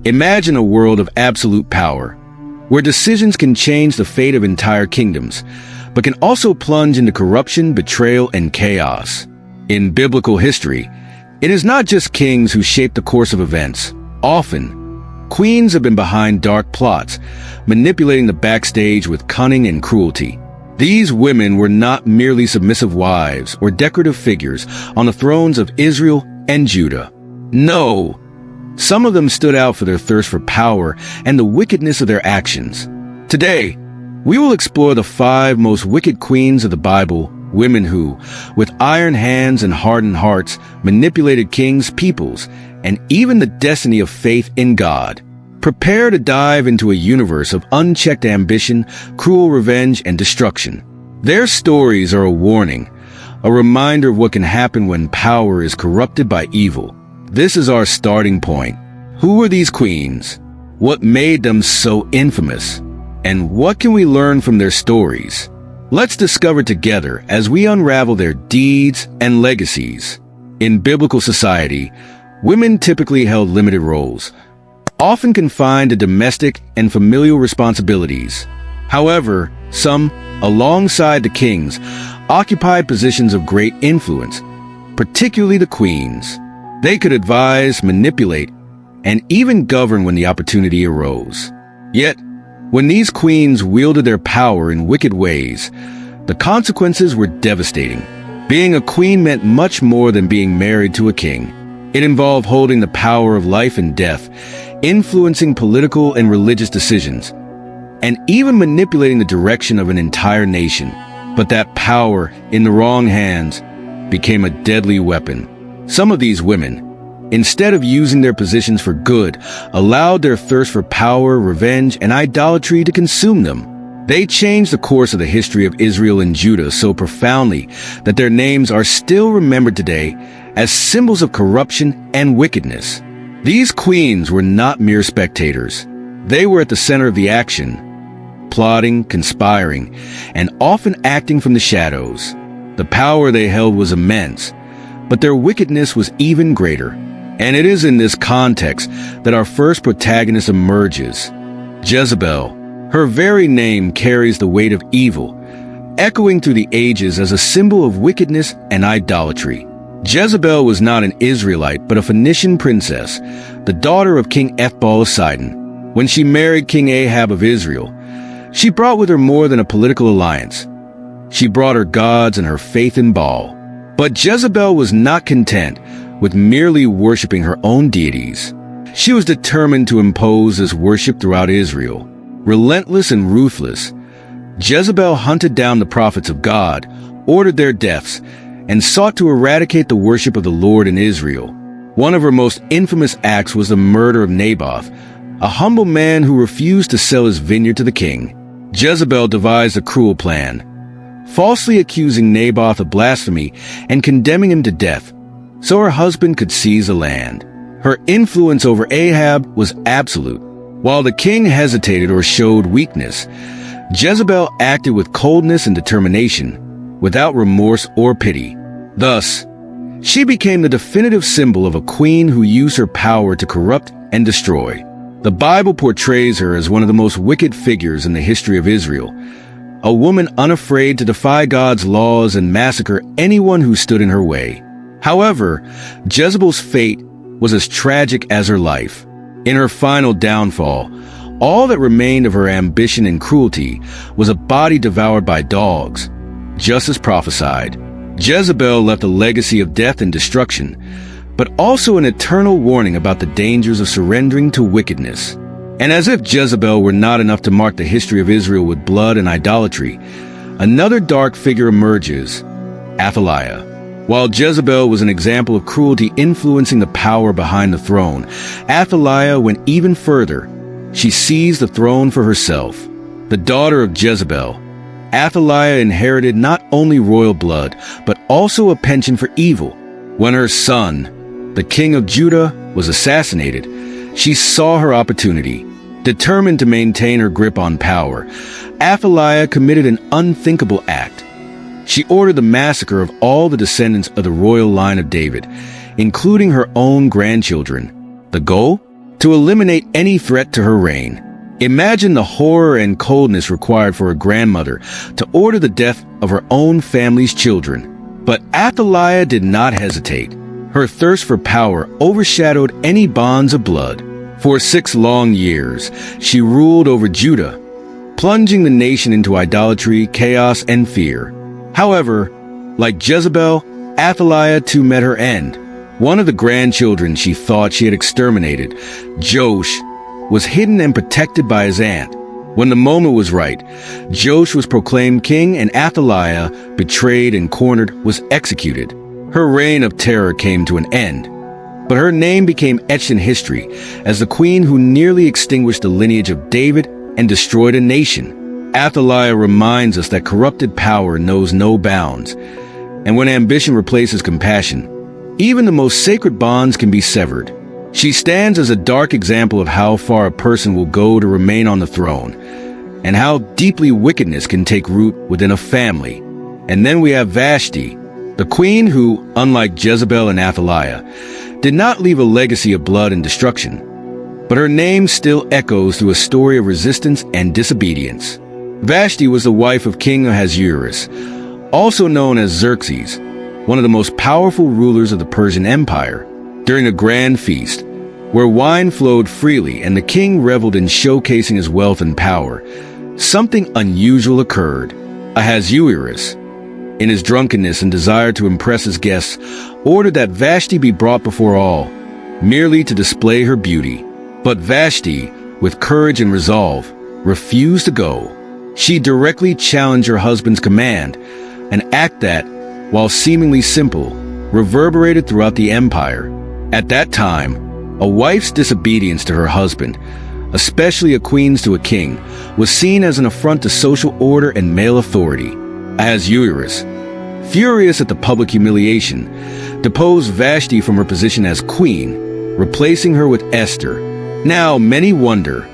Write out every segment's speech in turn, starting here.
Imagine a world of absolute power, where decisions can change the fate of entire kingdoms, but can also plunge into corruption, betrayal, and chaos. In biblical history, it is not just kings who shape the course of events. Often, queens have been behind dark plots, manipulating the backstage with cunning and cruelty. These women were not merely submissive wives or decorative figures on the thrones of Israel and Judah. No, some of them stood out for their thirst for power and the wickedness of their actions. Today, we will explore the 5 most wicked queens of the Bible, women who, with iron hands and hardened hearts, manipulated kings, peoples, and even the destiny of faith in God. Prepare to dive into a universe of unchecked ambition, cruel revenge, and destruction. Their stories are a warning, a reminder of what can happen when power is corrupted by evil. This is our starting point. Who were these queens? What made them so infamous? And what can we learn from their stories? Let's discover together as we unravel their deeds and legacies. In biblical society, women typically held limited roles, often confined to domestic and familial responsibilities. However, some, alongside the kings, occupied positions of great influence, particularly the queens. They could advise, manipulate, and even govern when the opportunity arose. Yet, when these queens wielded their power in wicked ways, the consequences were devastating. Being a queen meant much more than being married to a king. It involved holding the power of life and death, influencing political and religious decisions, and even manipulating the direction of an entire nation. But that power, in the wrong hands, became a deadly weapon. Some of these women, instead of using their positions for good, allowed their thirst for power, revenge, and idolatry to consume them. They changed the course of the history of Israel and Judah so profoundly that their names are still remembered today as symbols of corruption and wickedness. These queens were not mere spectators. They were at the center of the action, plotting, conspiring, and often acting from the shadows. The power they held was immense, but their wickedness was even greater. And it is in this context that our first protagonist emerges, Jezebel. Her very name carries the weight of evil, echoing through the ages as a symbol of wickedness and idolatry. Jezebel was not an Israelite, but a Phoenician princess, the daughter of King Ethbaal of Sidon. When she married King Ahab of Israel, she brought with her more than a political alliance. She brought her gods and her faith in Baal. But Jezebel was not content with merely worshiping her own deities. She was determined to impose this worship throughout Israel. Relentless and ruthless, Jezebel hunted down the prophets of God, ordered their deaths, and sought to eradicate the worship of the Lord in Israel. One of her most infamous acts was the murder of Naboth, a humble man who refused to sell his vineyard to the king. Jezebel devised a cruel plan, falsely accusing Naboth of blasphemy and condemning him to death, so her husband could seize the land. Her influence over Ahab was absolute. While the king hesitated or showed weakness, Jezebel acted with coldness and determination, without remorse or pity. Thus, she became the definitive symbol of a queen who used her power to corrupt and destroy. The Bible portrays her as one of the most wicked figures in the history of Israel, a woman unafraid to defy God's laws and massacre anyone who stood in her way. However, Jezebel's fate was as tragic as her life. In her final downfall, all that remained of her ambition and cruelty was a body devoured by dogs, just as prophesied. Jezebel left a legacy of death and destruction, but also an eternal warning about the dangers of surrendering to wickedness. And as if Jezebel were not enough to mark the history of Israel with blood and idolatry, another dark figure emerges, Athaliah. While Jezebel was an example of cruelty influencing the power behind the throne, Athaliah went even further. She seized the throne for herself. The daughter of Jezebel, Athaliah inherited not only royal blood, but also a penchant for evil. When her son, the king of Judah, was assassinated, she saw her opportunity. Determined to maintain her grip on power, Athaliah committed an unthinkable act. She ordered the massacre of all the descendants of the royal line of David, including her own grandchildren. The goal? to eliminate any threat to her reign. Imagine the horror and coldness required for a grandmother to order the death of her own family's children. But Athaliah did not hesitate. Her thirst for power overshadowed any bonds of blood. For 6 long years, she ruled over Judah, plunging the nation into idolatry, chaos, and fear. However, like Jezebel, Athaliah too met her end. One of the grandchildren she thought she had exterminated, Joash, was hidden and protected by his aunt. When the moment was right, Joash was proclaimed king and Athaliah, betrayed and cornered, was executed. Her reign of terror came to an end, but her name became etched in history as the queen who nearly extinguished the lineage of David and destroyed a nation. Athaliah reminds us that corrupted power knows no bounds, and when ambition replaces compassion, even the most sacred bonds can be severed. She stands as a dark example of how far a person will go to remain on the throne, and how deeply wickedness can take root within a family. And then we have Vashti, the queen who, unlike Jezebel and Athaliah, did not leave a legacy of blood and destruction, but her name still echoes through a story of resistance and disobedience. Vashti was the wife of King Ahasuerus, also known as Xerxes, one of the most powerful rulers of the Persian Empire. During a grand feast, where wine flowed freely and the king reveled in showcasing his wealth and power, something unusual occurred. Ahasuerus, in his drunkenness and desire to impress his guests, ordered that Vashti be brought before all, merely to display her beauty. But Vashti, with courage and resolve, refused to go. She directly challenged her husband's command, an act that, while seemingly simple, reverberated throughout the empire. At that time, a wife's disobedience to her husband, especially a queen's to a king, was seen as an affront to social order and male authority. Ahasuerus, furious at the public humiliation, deposed Vashti from her position as queen, replacing her with Esther. Now, many wonder,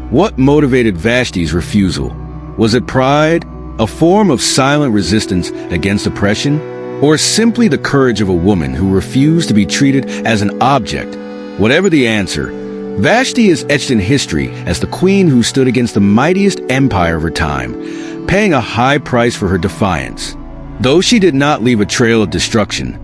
what motivated Vashti's refusal? Was it pride, a form of silent resistance against oppression? Or simply the courage of a woman who refused to be treated as an object? Whatever the answer, Vashti is etched in history as the queen who stood against the mightiest empire of her time, paying a high price for her defiance. Though she did not leave a trail of destruction,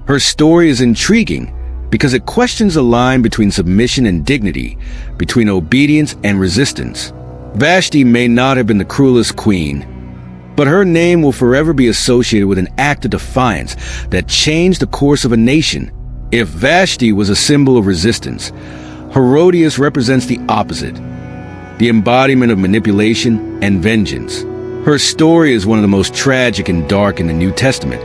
her story is intriguing because it questions the line between submission and dignity, between obedience and resistance. Vashti may not have been the cruelest queen, but her name will forever be associated with an act of defiance that changed the course of a nation. If Vashti was a symbol of resistance, Herodias represents the opposite, the embodiment of manipulation and vengeance. Her story is one of the most tragic and dark in the New Testament,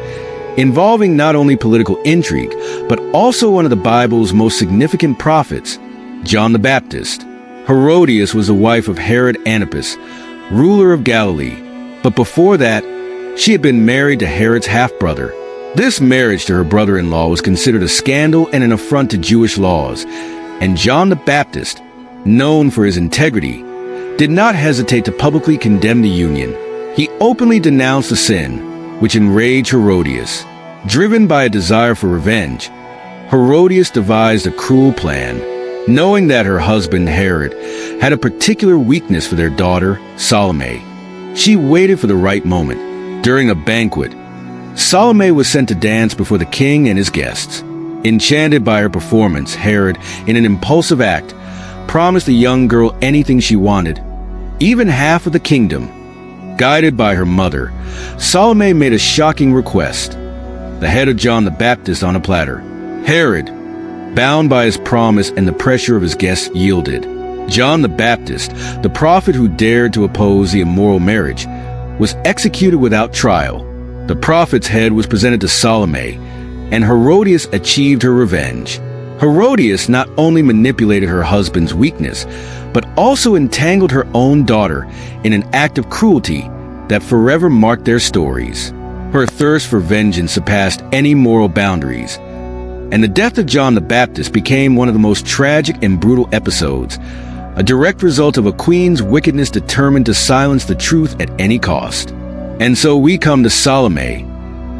involving not only political intrigue, but also one of the Bible's most significant prophets, John the Baptist. Herodias was the wife of Herod Antipas, ruler of Galilee. But before that, she had been married to Herod's half-brother. This marriage to her brother-in-law was considered a scandal and an affront to Jewish laws, and John the Baptist, known for his integrity, did not hesitate to publicly condemn the union. He openly denounced the sin, which enraged Herodias. Driven by a desire for revenge, Herodias devised a cruel plan. Knowing that her husband Herod had a particular weakness for their daughter, Salome, she waited for the right moment. During a banquet, Salome was sent to dance before the king and his guests. Enchanted by her performance, Herod, in an impulsive act, promised the young girl anything she wanted, even half of the kingdom. Guided by her mother, Salome made a shocking request: the head of John the Baptist on a platter. Herod, bound by his promise and the pressure of his guests, yielded. John the Baptist, the prophet who dared to oppose the immoral marriage, was executed without trial. The prophet's head was presented to Salome, and Herodias achieved her revenge. Herodias not only manipulated her husband's weakness, but also entangled her own daughter in an act of cruelty that forever marked their stories. Her thirst for vengeance surpassed any moral boundaries, and the death of John the Baptist became one of the most tragic and brutal episodes, a direct result of a queen's wickedness determined to silence the truth at any cost. And so we come to Salome,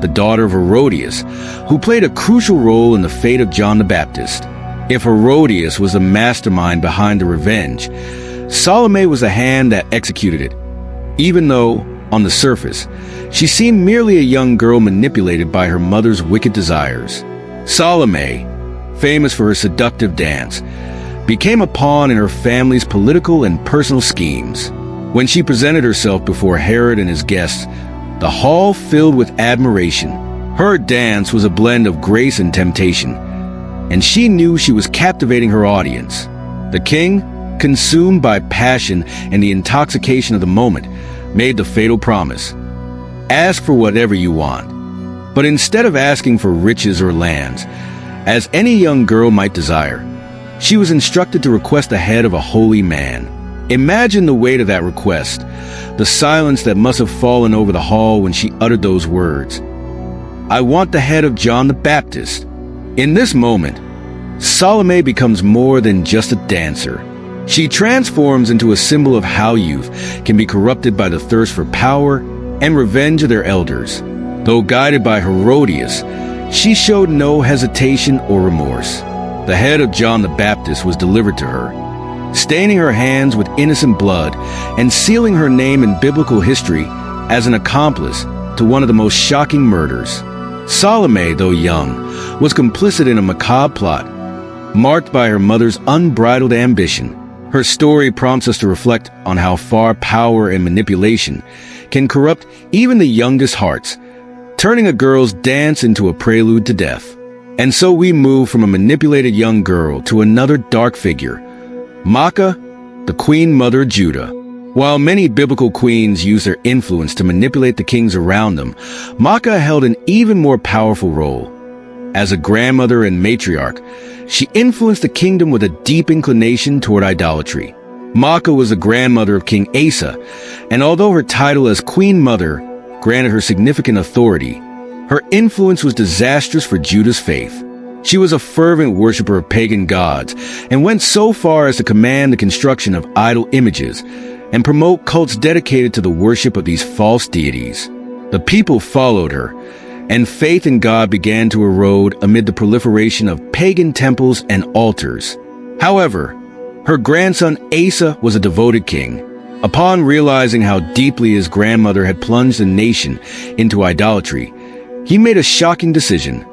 the daughter of Herodias, who played a crucial role in the fate of John the Baptist. If Herodias was the mastermind behind the revenge, Salome was the hand that executed it, even though, on the surface, she seemed merely a young girl manipulated by her mother's wicked desires. Salome, famous for her seductive dance, became a pawn in her family's political and personal schemes. When she presented herself before Herod and his guests, the hall filled with admiration. Her dance was a blend of grace and temptation, and she knew she was captivating her audience. The king, consumed by passion and the intoxication of the moment, made the fatal promise: ask for whatever you want. But instead of asking for riches or lands, as any young girl might desire, she was instructed to request the head of a holy man. Imagine the weight of that request, the silence that must have fallen over the hall when she uttered those words. I want the head of John the Baptist. In this moment, Salome becomes more than just a dancer. She transforms into a symbol of how youth can be corrupted by the thirst for power and revenge of their elders. Though guided by Herodias, she showed no hesitation or remorse. The head of John the Baptist was delivered to her, staining her hands with innocent blood and sealing her name in biblical history as an accomplice to one of the most shocking murders. Salome, though young, was complicit in a macabre plot, marked by her mother's unbridled ambition. Her story prompts us to reflect on how far power and manipulation can corrupt even the youngest hearts, turning a girl's dance into a prelude to death. And so we move from a manipulated young girl to another dark figure, Maacah, the queen mother of Judah. While many biblical queens used their influence to manipulate the kings around them, Maacah held an even more powerful role. As a grandmother and matriarch, she influenced the kingdom with a deep inclination toward idolatry. Maacah was the grandmother of King Asa, and although her title as Queen Mother granted her significant authority, her influence was disastrous for Judah's faith. She was a fervent worshiper of pagan gods and went so far as to command the construction of idol images and promote cults dedicated to the worship of these false deities. The people followed her, and faith in God began to erode amid the proliferation of pagan temples and altars. However, her grandson Asa was a devoted king. Upon realizing how deeply his grandmother had plunged the nation into idolatry, he made a shocking decision.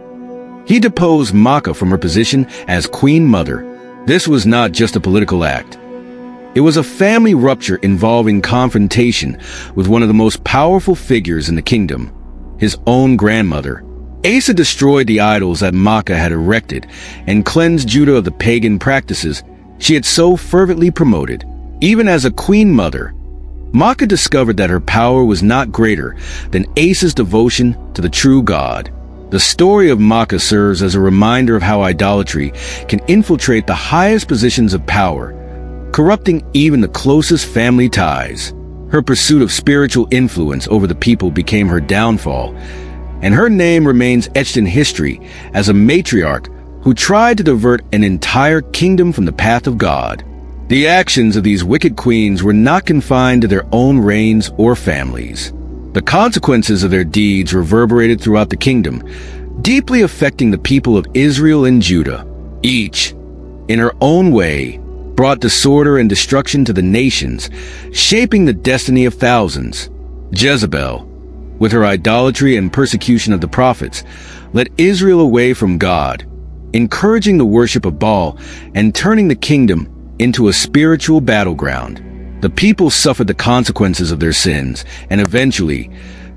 He deposed Maacah from her position as Queen Mother. This was not just a political act. It was a family rupture involving confrontation with one of the most powerful figures in the kingdom, his own grandmother. Asa destroyed the idols that Maacah had erected and cleansed Judah of the pagan practices she had so fervently promoted. Even as a queen mother, Maacah discovered that her power was not greater than Asa's devotion to the true God. The story of Maacah serves as a reminder of how idolatry can infiltrate the highest positions of power, corrupting even the closest family ties. Her pursuit of spiritual influence over the people became her downfall, and her name remains etched in history as a matriarch who tried to divert an entire kingdom from the path of God. The actions of these wicked queens were not confined to their own reigns or families. The consequences of their deeds reverberated throughout the kingdom, deeply affecting the people of Israel and Judah. Each, in her own way, brought disorder and destruction to the nations, shaping the destiny of thousands. Jezebel, with her idolatry and persecution of the prophets, led Israel away from God, encouraging the worship of Baal and turning the kingdom into a spiritual battleground. The people suffered the consequences of their sins, and eventually,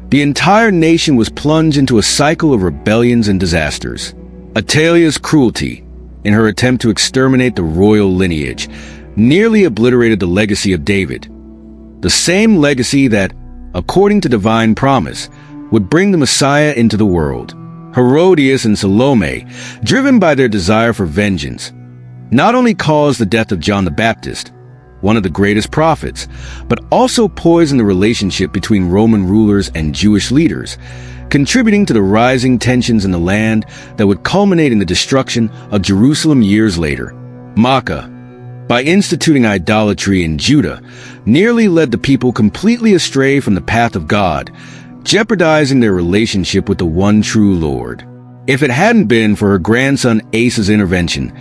the entire nation was plunged into a cycle of rebellions and disasters. Ataliah's cruelty, in her attempt to exterminate the royal lineage, nearly obliterated the legacy of David. The same legacy that, according to divine promise, would bring the Messiah into the world. Herodias and Salome, driven by their desire for vengeance, not only caused the death of John the Baptist, one of the greatest prophets, but also poisoned the relationship between Roman rulers and Jewish leaders, contributing to the rising tensions in the land that would culminate in the destruction of Jerusalem years later. Maacah, by instituting idolatry in Judah, nearly led the people completely astray from the path of God, jeopardizing their relationship with the one true Lord. If it hadn't been for her grandson Asa's intervention,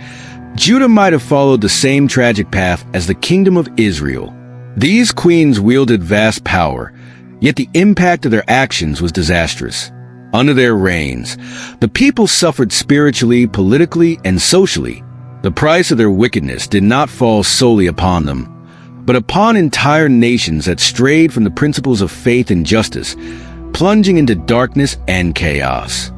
Judah might have followed the same tragic path as the kingdom of Israel. These queens wielded vast power, yet the impact of their actions was disastrous. Under their reigns, the people suffered spiritually, politically, and socially. The price of their wickedness did not fall solely upon them, but upon entire nations that strayed from the principles of faith and justice, plunging into darkness and chaos.